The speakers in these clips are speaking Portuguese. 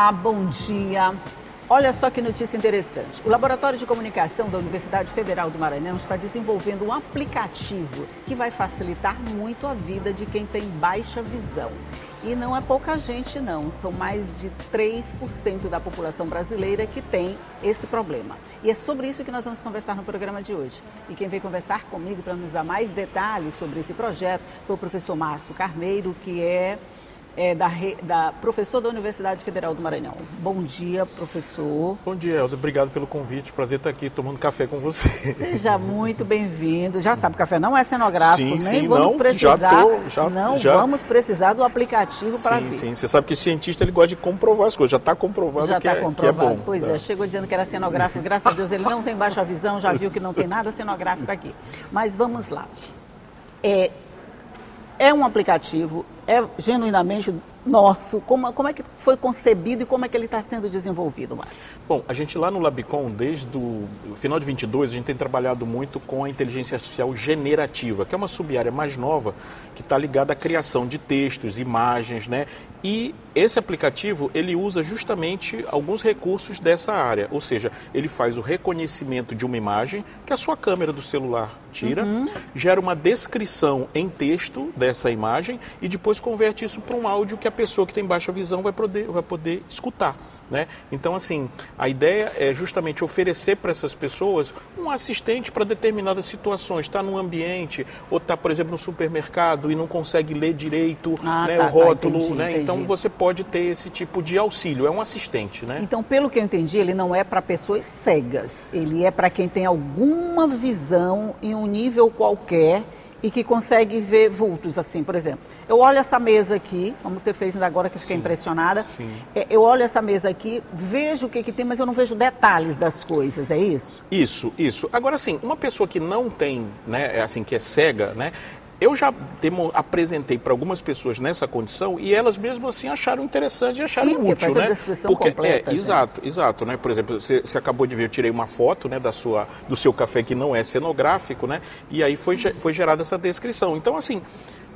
Olá, bom dia. Olha só que notícia interessante. O Laboratório de Comunicação da Universidade Federal do Maranhão está desenvolvendo um aplicativo que vai facilitar muito a vida de quem tem baixa visão. E não é pouca gente não, são mais de 3% da população brasileira que tem esse problema. E é sobre isso que nós vamos conversar no programa de hoje. E quem veio conversar comigo para nos dar mais detalhes sobre esse projeto foi o professor Márcio Carneiro, que é professor da Universidade Federal do Maranhão. Bom dia, professor. Bom dia, Elza. Obrigado pelo convite. Prazer estar aqui tomando café com você. Seja muito bem-vindo. Já sabe, o café não é cenográfico, sim, vamos precisar. Vamos precisar do aplicativo para ver. Sim. Você sabe que cientista ele gosta de comprovar as coisas. Já está comprovado que é bom. Pois é, chegou dizendo que era cenográfico. Graças a Deus ele não tem baixa visão, já viu que não tem nada cenográfico aqui. Mas vamos lá. É um aplicativo, é genuinamente nosso. Como é que foi concebido e como é que ele está sendo desenvolvido, Márcio? Bom, a gente lá no Labicom, desde o final de 22, a gente tem trabalhado muito com a inteligência artificial generativa, que é uma sub-área mais nova, que está ligada à criação de textos, imagens, né? E esse aplicativo, ele usa justamente alguns recursos dessa área, ou seja, ele faz o reconhecimento de uma imagem que a sua câmera do celular tira, gera uma descrição em texto dessa imagem e depois converte isso para um áudio que a pessoa que tem baixa visão vai poder escutar, né? Então, assim, a ideia é justamente oferecer para essas pessoas um assistente para determinadas situações. Está num ambiente ou está, por exemplo, no supermercado e não consegue ler direito o rótulo, entendi. Então você pode ter esse tipo de auxílio, é um assistente, né? Então, pelo que eu entendi, ele não é para pessoas cegas, ele é para quem tem alguma visão em um nível qualquer e que consegue ver vultos, assim, por exemplo. Eu olho essa mesa aqui, como você fez ainda agora, que eu fiquei impressionada. Eu olho essa mesa aqui, vejo o que tem, mas eu não vejo detalhes das coisas, é isso? Isso. Agora, assim, uma pessoa que não tem, né, assim, que é cega, né, eu já apresentei para algumas pessoas nessa condição e elas mesmo assim acharam interessante e acharam útil, né? Porque exato, né? Por exemplo, você acabou de ver, eu tirei uma foto, né, do seu café que não é cenográfico, né? E aí foi gerada essa descrição. Então, assim,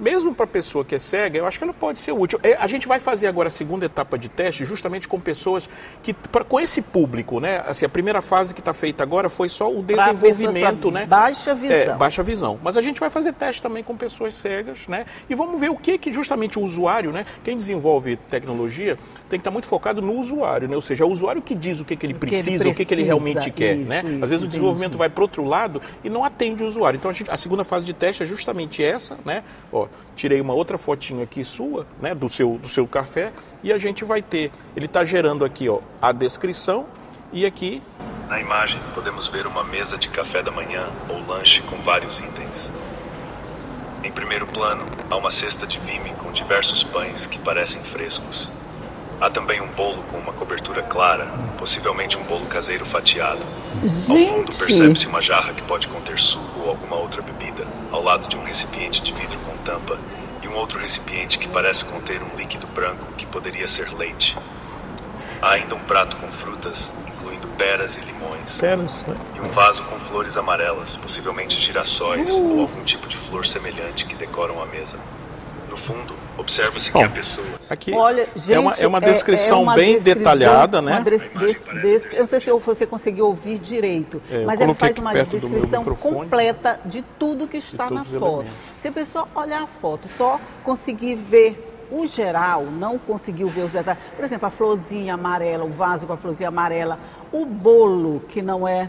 mesmo para a pessoa que é cega, eu acho que ela pode ser útil. A gente vai fazer agora a segunda etapa de teste justamente com pessoas que, com esse público, né? Assim, a primeira fase que está feita agora foi só o desenvolvimento, né? Baixa visão. Baixa visão. Mas a gente vai fazer teste também com pessoas cegas, né? E vamos ver o que justamente o usuário, né? Quem desenvolve tecnologia tem que estar muito focado no usuário, né? Ou seja, é o usuário que diz o que ele precisa, o que ele realmente quer, né? Às vezes o desenvolvimento vai para outro lado e não atende o usuário. Então a segunda fase de teste é justamente essa, né? Ó, tirei uma outra fotinho aqui sua, né? Do seu café e a gente vai ter, ele está gerando aqui, ó, a descrição e aqui. Na imagem podemos ver uma mesa de café da manhã ou lanche com vários itens. Em primeiro plano, há uma cesta de vime com diversos pães que parecem frescos. Há também um bolo com uma cobertura clara, possivelmente um bolo caseiro fatiado. Gente. Ao fundo percebe-se uma jarra que pode conter suco ou alguma outra bebida, ao lado de um recipiente de vidro com tampa e um outro recipiente que parece conter um líquido branco que poderia ser leite. Há ainda um prato com frutas, incluindo peras e limões. E um vaso com flores amarelas, possivelmente girassóis ou algum tipo de flor semelhante que decoram a mesa. No fundo, observa-se que há pessoas. Aqui olha, gente, é uma descrição bem detalhada, né? Eu não sei se você conseguiu ouvir direito, mas ele faz uma descrição completa de tudo que está na foto. Se a pessoa olhar a foto, só conseguir ver o geral, não conseguiu ver os detalhes. Por exemplo, a florzinha amarela, o vaso com a florzinha amarela, o bolo, que não é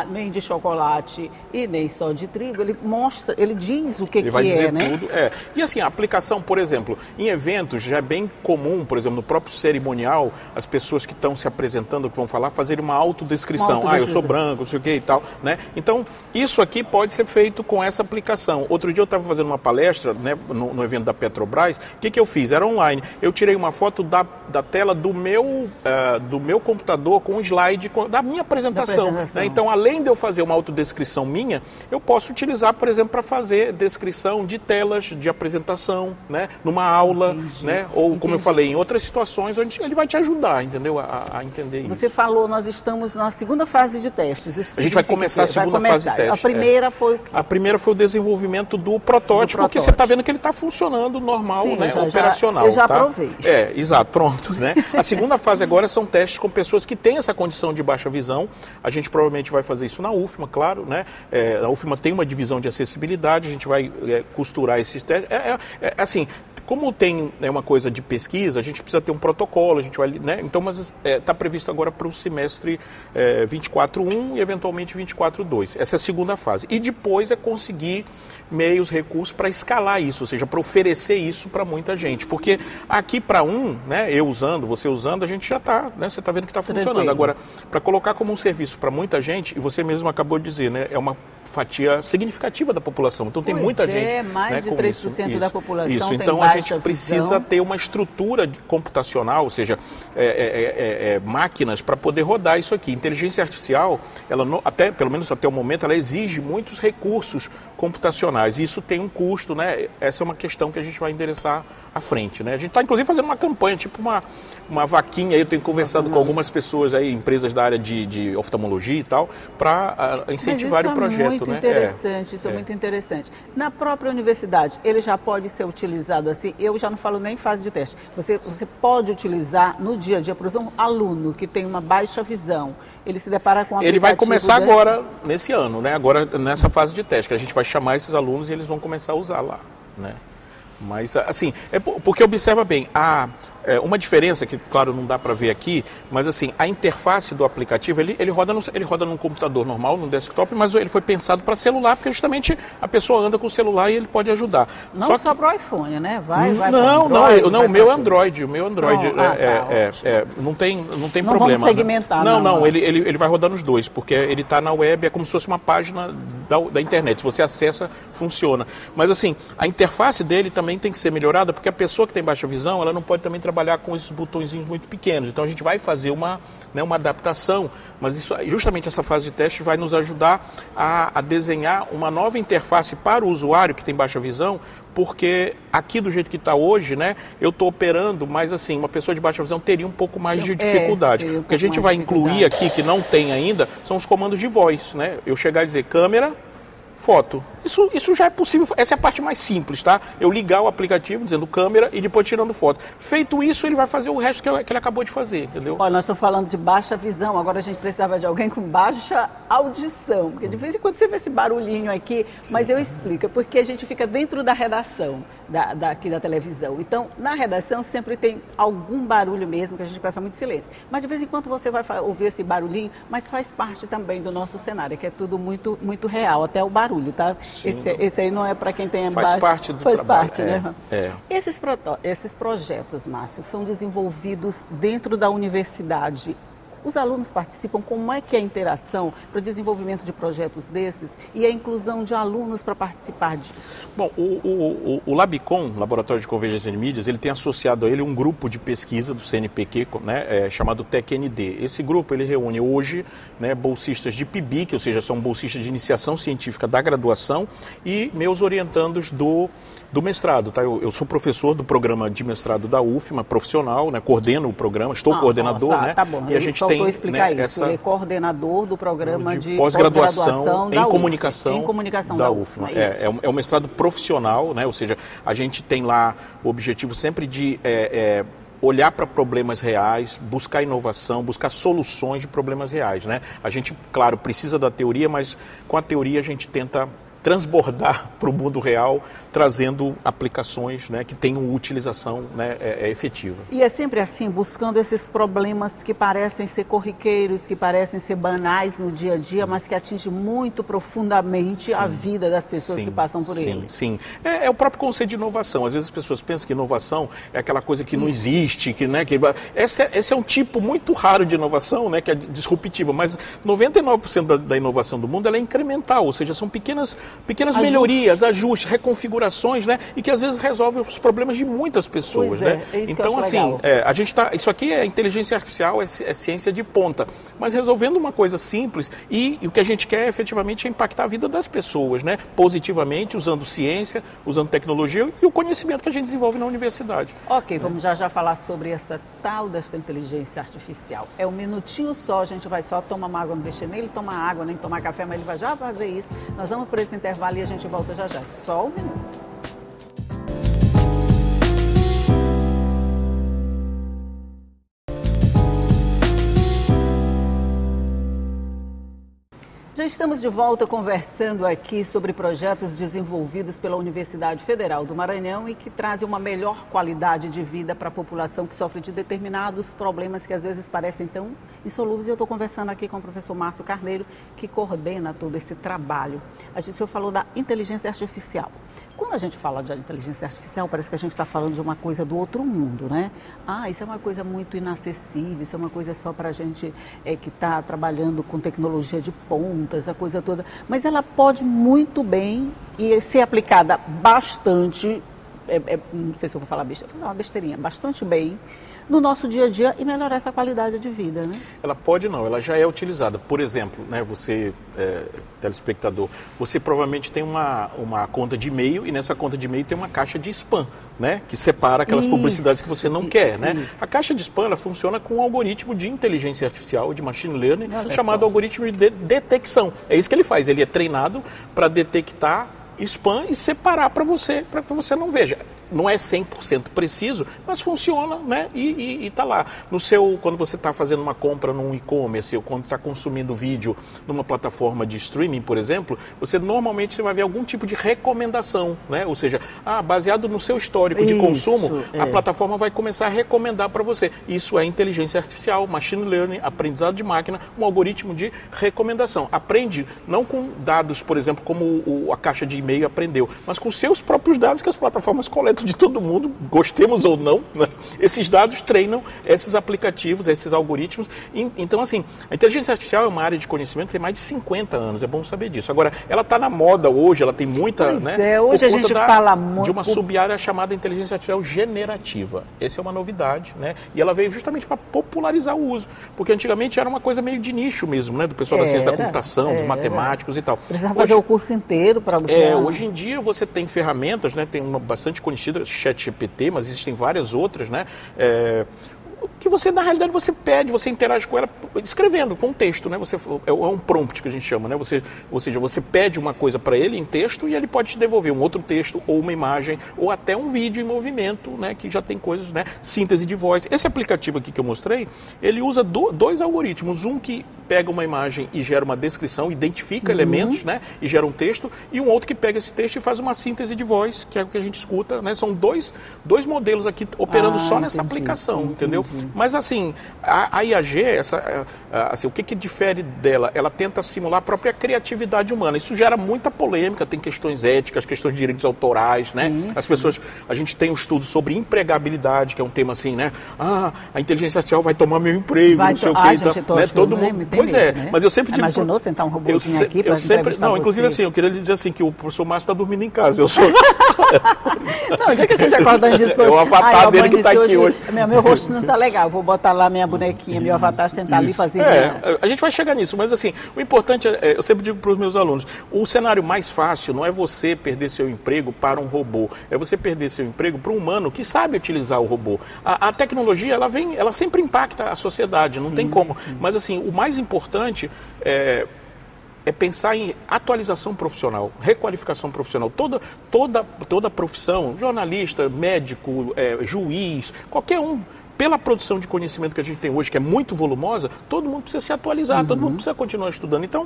nem de chocolate e nem só de trigo, ele mostra, ele diz o que ele vai dizer né? Tudo. E assim, a aplicação, por exemplo, em eventos já é bem comum, por exemplo, no próprio cerimonial, as pessoas que estão se apresentando, que vão falar, fazerem uma autodescrição. Eu sou branco, não sei o que e tal, né? Então, isso aqui pode ser feito com essa aplicação. Outro dia eu estava fazendo uma palestra, né, no evento da Petrobras. O que eu fiz? Era online. Eu tirei uma foto da tela do meu computador com um slide da minha apresentação. Né? Então, além de eu fazer uma autodescrição minha, eu posso utilizar, por exemplo, para fazer descrição de telas de apresentação, né? Numa aula, né? Ou, como eu falei, em outras situações onde ele vai te ajudar, entendeu? A entender isso. Você falou, nós estamos na segunda fase de testes. Isso a gente vai começar a segunda fase de testes. A primeira foi o quê? A primeira foi o desenvolvimento do protótipo, porque você está vendo que ele está funcionando normal, sim, né? Operacional. Eu já aprovei. Exato, pronto. Né? A segunda fase agora são testes com pessoas que têm essa condição de baixa visão. A gente provavelmente vai fazer isso na UFMA, claro, né? A UFMA tem uma divisão de acessibilidade, a gente vai costurar esses testes. Assim, como tem uma coisa de pesquisa, a gente precisa ter um protocolo, a gente vai, né? Então, mas está previsto agora para o semestre 24.1 e eventualmente 24.2. Essa é a segunda fase. E depois é conseguir meios, recursos para escalar isso, ou seja, para oferecer isso para muita gente. Porque aqui para né, eu usando, você usando, a gente já está, né, você está vendo que está funcionando. Agora, para colocar como um serviço para muita gente, e você mesmo acabou de dizer, né, é uma fatia significativa da população. Então tem muita gente, mais, né, de 3% da população isso. Tem então a gente precisa ter uma estrutura computacional, ou seja, máquinas para poder rodar isso aqui. Inteligência artificial, ela pelo menos até o momento, ela exige muitos recursos computacionais. E isso tem um custo, né? Essa é uma questão que a gente vai endereçar à frente, né? A gente está inclusive fazendo uma campanha, tipo uma vaquinha. Eu tenho conversado com algumas pessoas aí, empresas da área de oftalmologia e tal, para incentivar o projeto. Muito interessante, isso é muito interessante. Na própria universidade, ele já pode ser utilizado assim, eu já não falo nem em fase de teste, você pode utilizar no dia a dia, por exemplo, um aluno que tem uma baixa visão, ele se depara com um aplicativo. Ele vai começar agora, nesse ano, né? Agora nessa fase de teste, que a gente vai chamar esses alunos e eles vão começar a usar lá, né? Mas, assim, porque observa bem, uma diferença que, claro, não dá para ver aqui, mas, assim, a interface do aplicativo, ele roda num computador normal, num desktop, mas ele foi pensado para celular, porque justamente a pessoa anda com o celular e ele pode ajudar. Não só para o iPhone, né? Não, o meu Android, não tem problema. Vamos segmentar, não, ele vai rodar nos dois, porque ele está na web, é como se fosse uma página da internet, se você acessa, funciona. Mas, assim, a interface dele também tem que ser melhorada, porque a pessoa que tem baixa visão, ela não pode também trabalhar com esses botõezinhos muito pequenos. Então a gente vai fazer uma adaptação, mas justamente essa fase de teste vai nos ajudar a desenhar uma nova interface para o usuário que tem baixa visão, porque aqui do jeito que está hoje, né, eu estou operando, mas assim, uma pessoa de baixa visão teria um pouco mais de dificuldade. O que a gente vai incluir aqui, que não tem ainda, são os comandos de voz, né? Eu chegar e dizer câmera, foto. Isso já é possível, essa é a parte mais simples, tá? Eu ligar o aplicativo dizendo câmera e depois tirando foto. Feito isso, ele vai fazer o resto que ele acabou de fazer, entendeu? Olha, nós estamos falando de baixa visão, agora a gente precisava de alguém com baixa audição, porque de vez em quando você vê esse barulhinho aqui, mas eu explico, é porque a gente fica dentro da redação aqui da televisão. Então, na redação sempre tem algum barulho mesmo, que a gente presta muito silêncio. Mas de vez em quando você vai ouvir esse barulhinho, mas faz parte também do nosso cenário, que é tudo muito, muito real, até o barulho, tá? Esse aí não é para quem tem faz parte do trabalho. Faz parte, né? Esses projetos, Márcio, são desenvolvidos dentro da universidade. Os alunos participam, como é que é a interação para o desenvolvimento de projetos desses e a inclusão de alunos para participar disso? Bom, o Labicom, Laboratório de Convergência de Mídias, ele tem associado a ele um grupo de pesquisa do CNPq, né, chamado TecND. Esse grupo, ele reúne hoje, né, bolsistas de PIBIC, ou seja, são bolsistas de iniciação científica da graduação e meus orientandos do mestrado, tá? Eu sou professor do programa de mestrado da UFMA, profissional, né, coordeno o programa, estou coordenador, né? Tá bom. E a gente tem, explicar isso. Ele é coordenador do programa de pós-graduação em comunicação da UFMA. É um mestrado profissional, né? Ou seja, a gente tem lá o objetivo sempre de olhar para problemas reais, buscar inovação, buscar soluções de problemas reais, né? A gente, claro, precisa da teoria, mas com a teoria a gente tenta transbordar para o mundo real, trazendo aplicações, né, que tenham utilização, né, efetiva. E é sempre assim, buscando esses problemas que parecem ser corriqueiros, que parecem ser banais no dia a dia, mas que atingem muito profundamente a vida das pessoas que passam por ele. Sim. É o próprio conceito de inovação. Às vezes as pessoas pensam que inovação é aquela coisa que não existe, esse é um tipo muito raro de inovação, né, que é disruptiva, mas 99% da inovação do mundo ela é incremental, ou seja, são pequenas pequenas melhorias, ajustes, reconfigurações, né? E que às vezes resolvem os problemas de muitas pessoas, né? Então, assim, a gente tá, isso aqui é inteligência artificial, é ciência de ponta, mas resolvendo uma coisa simples e o que a gente quer efetivamente é impactar a vida das pessoas, né? Positivamente, usando ciência, usando tecnologia e o conhecimento que a gente desenvolve na universidade. Ok, vamos já falar sobre essa tal desta inteligência artificial. É um minutinho só, a gente vai só tomar uma água, não deixa nem ele tomar água, nem tomar café, mas ele vai já fazer isso. Nós vamos por esse intervalo e a gente volta já já. Só um minuto. Já estamos de volta conversando aqui sobre projetos desenvolvidos pela Universidade Federal do Maranhão e que trazem uma melhor qualidade de vida para a população que sofre de determinados problemas que às vezes parecem tão insolúveis. E eu estou conversando aqui com o professor Márcio Carneiro, que coordena todo esse trabalho. O senhor falou da inteligência artificial. Quando a gente fala de inteligência artificial, parece que a gente está falando de uma coisa do outro mundo, né? Isso é uma coisa muito inacessível, isso é uma coisa só para a gente que está trabalhando com tecnologia de ponta, essa coisa toda. Mas ela pode muito bem e ser aplicada bastante, não sei se eu vou falar uma besteirinha, bastante bem, no nosso dia a dia e melhorar essa qualidade de vida, né? Ela pode não, ela já é utilizada. Por exemplo, né, você, telespectador, você provavelmente tem uma conta de e-mail e nessa conta de e-mail tem uma caixa de spam, né, que separa aquelas publicidades que você não quer, né? A caixa de spam, ela funciona com um algoritmo de inteligência artificial, de machine learning, chamado algoritmo de detecção. É isso que ele faz, ele é treinado para detectar spam e separar para que você não veja. Não é 100% preciso, mas funciona, né? E está lá. Quando você está fazendo uma compra num e-commerce ou quando está consumindo vídeo numa plataforma de streaming, por exemplo, você normalmente vai ver algum tipo de recomendação, né? Ou seja, baseado no seu histórico de consumo, a plataforma vai começar a recomendar para você. Isso é inteligência artificial, machine learning, aprendizado de máquina, um algoritmo de recomendação. Aprende não com dados, por exemplo, como a caixa de e-mail aprendeu, mas com seus próprios dados que as plataformas coletam de todo mundo, gostemos ou não, né? Esses dados treinam esses aplicativos, esses algoritmos. Então, assim, a inteligência artificial é uma área de conhecimento que tem mais de 50 anos, é bom saber disso. Agora, ela está na moda hoje, ela tem muita... hoje a gente fala muito... de uma sub-área chamada inteligência artificial generativa. Essa é uma novidade, né? E ela veio justamente para popularizar o uso, porque antigamente era uma coisa meio de nicho mesmo, né? Do pessoal da ciência da computação, dos matemáticos e tal. Precisava fazer o curso inteiro para você... Hoje em dia você tem ferramentas, né? Tem uma bastante conhecida, ChatGPT, mas existem várias outras, né? Que você, na realidade, você interage com ela escrevendo, com texto, né? É um prompt que a gente chama, né? Ou seja, você pede uma coisa para ele em texto e ele pode te devolver um outro texto ou uma imagem ou até um vídeo em movimento, né? Que já tem coisas, né? Síntese de voz. Esse aplicativo aqui que eu mostrei, ele usa dois algoritmos. Um que pega uma imagem e gera uma descrição, identifica elementos, né? E gera um texto. E um outro que pega esse texto e faz uma síntese de voz, que é o que a gente escuta, né? São dois modelos aqui operando só nessa aplicação, entendeu? Mas assim, a IAG, assim, o que difere dela? Ela tenta simular a própria criatividade humana. Isso gera muita polêmica, tem questões éticas, questões de direitos autorais, né? As pessoas, a gente tem um estudo sobre empregabilidade, que é um tema assim, né? A inteligência artificial vai tomar meu emprego, não sei o quê. Né? Todo mundo. Pois é, né? Mas eu sempre digo... Imaginou sentar um robôzinho aqui para entrevistar Não, inclusive assim, eu queria lhe dizer assim, que o professor Márcio está dormindo em casa. Eu sou... Não, já que você já acordando disso... É o avatar dele que está aqui hoje. Meu rosto não está legal, vou botar lá minha bonequinha, meu avatar sentar ali fazendo... A gente vai chegar nisso, mas assim, o importante eu sempre digo para os meus alunos, o cenário mais fácil não é você perder seu emprego para um robô, é você perder seu emprego para um humano que sabe utilizar o robô. A tecnologia, ela sempre impacta a sociedade, não tem como. Mas assim, o mais importante é pensar em atualização profissional, requalificação profissional. Toda profissão, jornalista, médico, juiz, qualquer um, pela produção de conhecimento que a gente tem hoje, que é muito volumosa, todo mundo precisa se atualizar, todo mundo precisa continuar estudando. Então,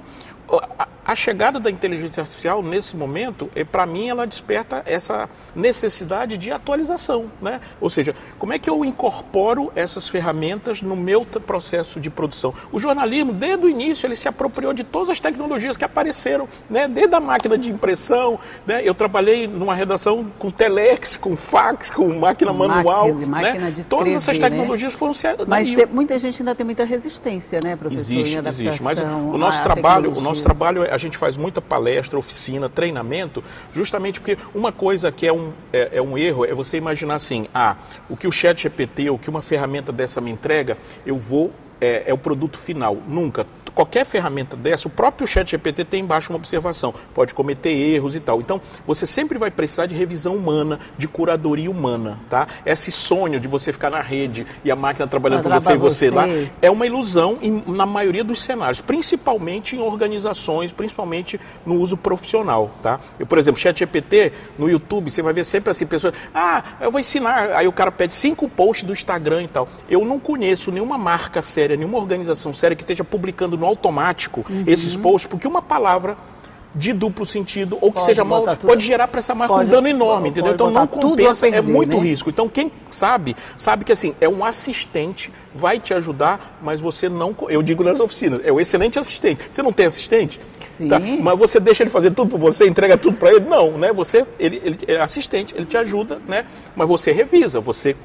a chegada da inteligência artificial, nesse momento, para mim, ela desperta essa necessidade de atualização, né? Ou seja, como é que eu incorporo essas ferramentas no meu processo de produção? O jornalismo, desde o início, ele se apropriou de todas as tecnologias que apareceram, né? Desde a máquina de impressão, né? Eu trabalhei numa redação com telex, com fax, com máquina manual, máquina de escrever, todas essas tecnologias foram... Mas muita gente ainda tem muita resistência, né, professor? Existe, mas o nosso trabalho a gente faz muita palestra, oficina, treinamento, justamente porque uma coisa que é um erro é você imaginar assim, o que o ChatGPT, o que uma ferramenta dessa me entrega, eu vou, é o produto final. Nunca. Qualquer ferramenta dessa, o próprio ChatGPT tem embaixo uma observação, pode cometer erros e tal. Então, você sempre vai precisar de revisão humana, de curadoria humana, tá? Esse sonho de você ficar na rede e a máquina trabalhando com você e você lá, é uma ilusão na maioria dos cenários, principalmente em organizações, principalmente no uso profissional, tá? Por exemplo, ChatGPT, no YouTube, você vai ver sempre assim, pessoas, eu vou ensinar, aí o cara pede 5 posts do Instagram e tal. Eu não conheço nenhuma marca séria, nenhuma organização séria que esteja publicando no automático esses posts, porque uma palavra de duplo sentido, ou que seja mal, pode gerar para essa marca um dano enorme, entendeu? Então não compensa, é muito risco. Então quem sabe que assim, é um assistente, vai te ajudar, mas você não, eu digo nas oficinas, é um excelente assistente. Você não tem assistente? Sim. Tá? Mas você deixa ele fazer tudo por você, entrega tudo para ele? Não, né? Ele é assistente, ele te ajuda, né? Mas você revisa, você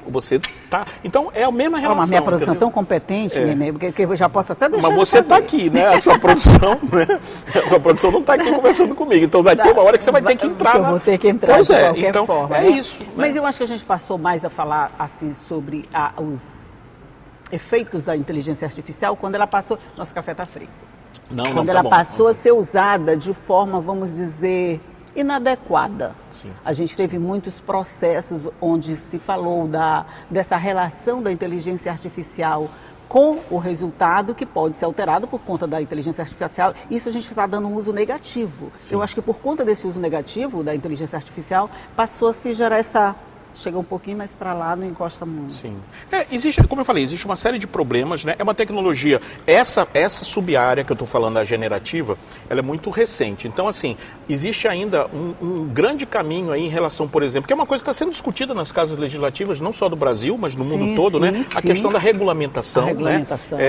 tá. Então é a mesma relação. Mas minha produção é tão competente, Nenê, porque eu já posso até deixar. Mas você está aqui, né? A sua produção, né? A sua produção não está aqui conversando comigo. Então vai ter uma hora que você vai ter que entrar. Eu vou ter que entrar de qualquer forma. É isso. Né? Mas eu acho que a gente passou mais a falar assim sobre os efeitos da inteligência artificial quando ela passou. Nosso café está frio. Quando ela passou a ser usada de forma, vamos dizer, inadequada. Sim. A gente teve muitos processos onde se falou dessa relação da inteligência artificial com o resultado que pode ser alterado por conta da inteligência artificial. Isso a gente está dando um uso negativo. Sim. Eu acho que por conta desse uso negativo da inteligência artificial, passou a se gerar essa... Chega um pouquinho mais para lá, não encosta muito. Sim. Existe, como eu falei, existe uma série de problemas, né? É uma tecnologia, essa sub-área que eu estou falando, a generativa, ela é muito recente. Então, assim, existe ainda um grande caminho aí em relação, por exemplo, que é uma coisa que está sendo discutida nas casas legislativas, não só do Brasil, mas no mundo todo, né? A questão da regulamentação, né?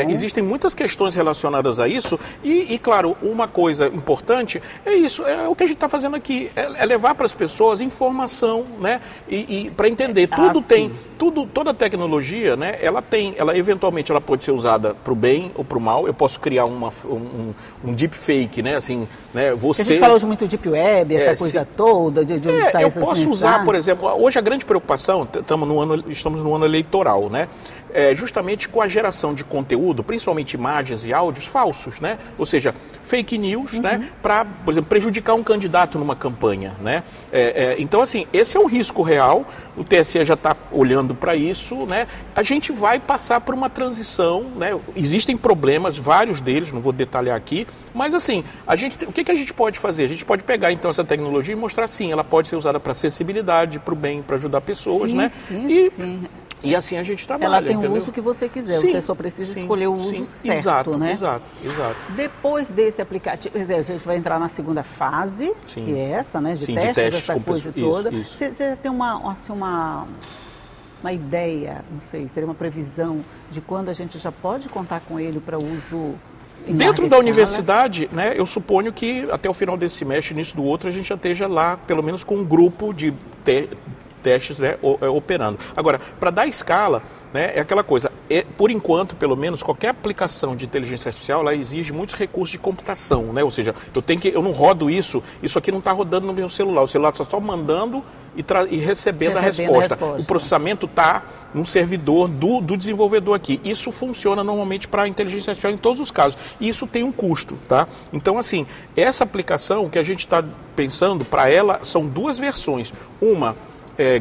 Existem muitas questões relacionadas a isso e, claro, uma coisa importante é isso, é o que a gente está fazendo aqui, é levar para as pessoas informação, né? E para entender, toda tecnologia, né, ela eventualmente ela pode ser usada para o bem ou para o mal. Eu posso criar um deepfake, né, assim, né, você... A gente fala hoje muito de deep web, essa coisa toda, de eu posso usar, por exemplo, hoje a grande preocupação, estamos no ano eleitoral, né, justamente com a geração de conteúdo, principalmente imagens e áudios falsos, né, ou seja, fake news, né, para, por exemplo, prejudicar um candidato numa campanha, né, então, assim, esse é um risco real. O TSE já está olhando para isso, né? A gente vai passar por uma transição, né? Existem problemas, vários deles, não vou detalhar aqui, mas assim, o que a gente pode fazer? A gente pode pegar então essa tecnologia e mostrar, sim, ela pode ser usada para acessibilidade, para o bem, para ajudar pessoas, né? Sim. E assim a gente trabalha, ela tem entendeu? o uso que você quiser, sim, você só precisa escolher o uso certo, exato, né? Exato. Depois desse aplicativo, quer dizer, a gente vai entrar na segunda fase, que é essa, né? De testes, essa coisa toda. Você tem uma ideia, não sei, seria uma previsão de quando a gente já pode contar com ele para uso em dentro da universidade, né, eu suponho que até o final desse semestre, início do outro, a gente já esteja lá, pelo menos com um grupo de testes, né, operando. Agora, para dar escala, né, é aquela coisa, por enquanto, pelo menos, qualquer aplicação de inteligência artificial, ela exige muitos recursos de computação, né, ou seja, eu não rodo isso aqui não está rodando no meu celular, o celular está só mandando e recebendo a resposta. O processamento está num servidor do desenvolvedor aqui. Isso funciona normalmente para a inteligência artificial em todos os casos. E isso tem um custo, tá? Então, assim, essa aplicação que a gente está pensando, para ela, são 2 versões. Uma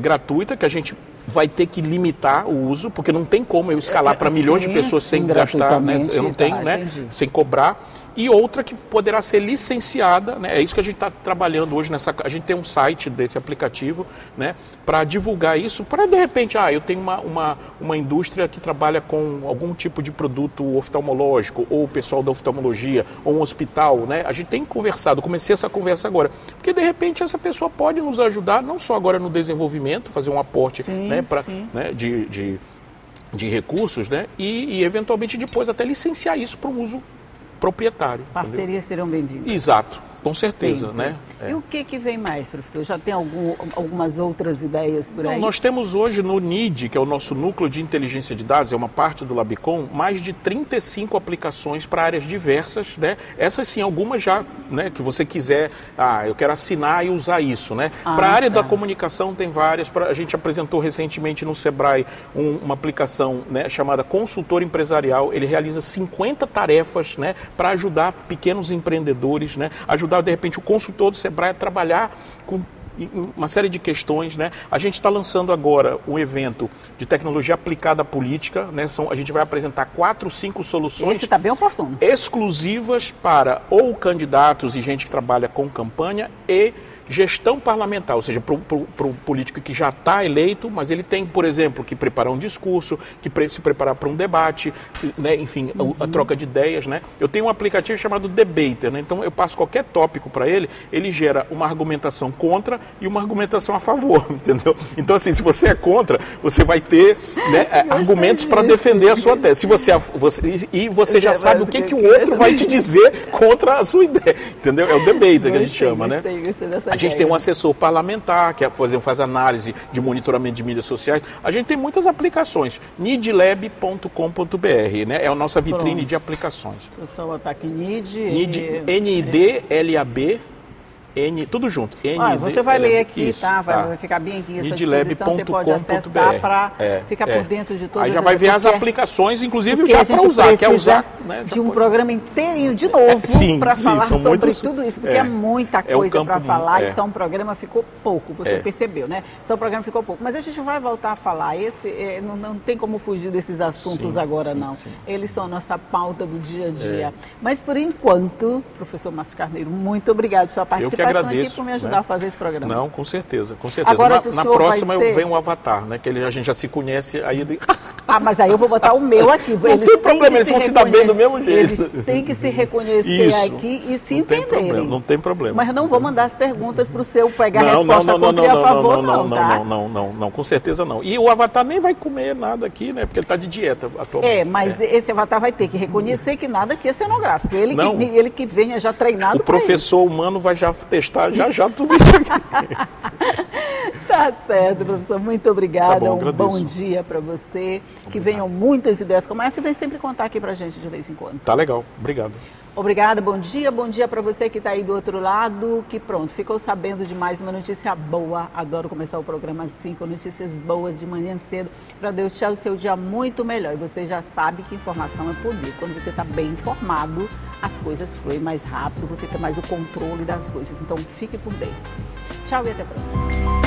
gratuita, que a gente vai ter que limitar o uso, porque não tem como eu escalar para milhões de pessoas sem gastar, né? Eu não tenho, né? Sem cobrar. E outra que poderá ser licenciada, né? É isso que a gente está trabalhando hoje a gente tem um site desse aplicativo, né? Para divulgar isso, para de repente, eu tenho uma indústria que trabalha com algum tipo de produto oftalmológico, ou o pessoal da oftalmologia, ou um hospital, né? A gente tem conversado, comecei essa conversa agora, porque de repente essa pessoa pode nos ajudar, não só agora no desenvolvimento, fazer um aporte, né? Né? De recursos, né? E eventualmente depois até licenciar isso para um uso proprietário. Parcerias serão bem-vindas. Exato, com certeza, Sempre. né? E o que vem mais, professor? Já tem algumas outras ideias por aí? Não, nós temos hoje no NID, que é o nosso núcleo de inteligência de dados, é uma parte do Labicom, mais de 35 aplicações para áreas diversas, né? Essas sim, algumas já, né, que você quiser, eu quero assinar e usar isso, né? Para a área da comunicação tem várias, a gente apresentou recentemente no Sebrae uma aplicação, né, chamada Consultor Empresarial, ele realiza 50 tarefas, né, para ajudar pequenos empreendedores, né, ajudar de repente o consultor do Sebrae a trabalhar com uma série de questões, né? A gente está lançando agora um evento de tecnologia aplicada à política, né? A gente vai apresentar 4, 5 soluções. Esse está bem oportuno. Exclusivas para ou candidatos e gente que trabalha com campanha e gestão parlamentar, ou seja, para o político que já está eleito, mas ele tem, por exemplo, que preparar um discurso, que se preparar para um debate, né? Enfim, a troca de ideias, né? Eu tenho um aplicativo chamado Debater, né? Então eu passo qualquer tópico para ele, ele gera uma argumentação contra e uma argumentação a favor, entendeu? Então assim, se você é contra, você vai ter, né, argumentos para defender a sua tese. Se você já sabe o que o outro vai te dizer contra a sua ideia, entendeu? É o Debater que a gente chama, né? A gente tem um assessor parlamentar, que faz análise de monitoramento de mídias sociais. A gente tem muitas aplicações. nidlab.com.br, né? É a nossa vitrine de aplicações. Deixa eu só botar aqui NID. NIDLAB. Tudo junto. Você vai ler aqui, isso, tá? Vai ficar bem aqui. Você pode acessar para ficar por dentro de todas. Aí já vai ver as aplicações, inclusive já para usar. Quer usar, né? De um programa inteirinho de novo para falar sobre tudo isso, porque é muita coisa para falar. E só um programa ficou pouco, você percebeu, né? Só um programa ficou pouco. Mas a gente vai voltar a falar. Não tem como fugir desses assuntos agora, não. Eles são a nossa pauta do dia a dia. Mas por enquanto, professor Márcio Carneiro, muito obrigado pela sua participação. Agradeço, aqui por me ajudar a fazer esse programa. Não, com certeza, com certeza. Agora, na próxima vem o Avatar, né? Que a gente já se conhece aí. Mas aí eu vou botar o meu aqui. Não tem problema, eles vão se dar bem do mesmo jeito. Eles têm que se reconhecer aqui e se entenderem. Não tem problema. Mas não vou mandar as perguntas para o seu pegar a resposta contra e a favor, não, com certeza não. E o Avatar nem vai comer nada aqui, né? Porque ele está de dieta atualmente. Mas esse Avatar vai ter que reconhecer que nada aqui é cenográfico. Ele que venha já treinado. O professor humano vai já testar já tudo isso aqui. Tá certo, professor. Muito obrigada. Tá bom, bom dia para você. Obrigado. Que venham muitas ideias como essa e vem sempre contar aqui pra gente de vez em quando. Tá legal. Obrigado. Obrigada, bom dia para você que está aí do outro lado, que pronto, ficou sabendo de mais uma notícia boa. Adoro começar o programa assim, com notícias boas de manhã cedo, para deixar o seu dia muito melhor. E você já sabe que informação é poder. Quando você está bem informado, as coisas fluem mais rápido, você tem mais o controle das coisas. Então, fique por dentro. Tchau e até a próxima.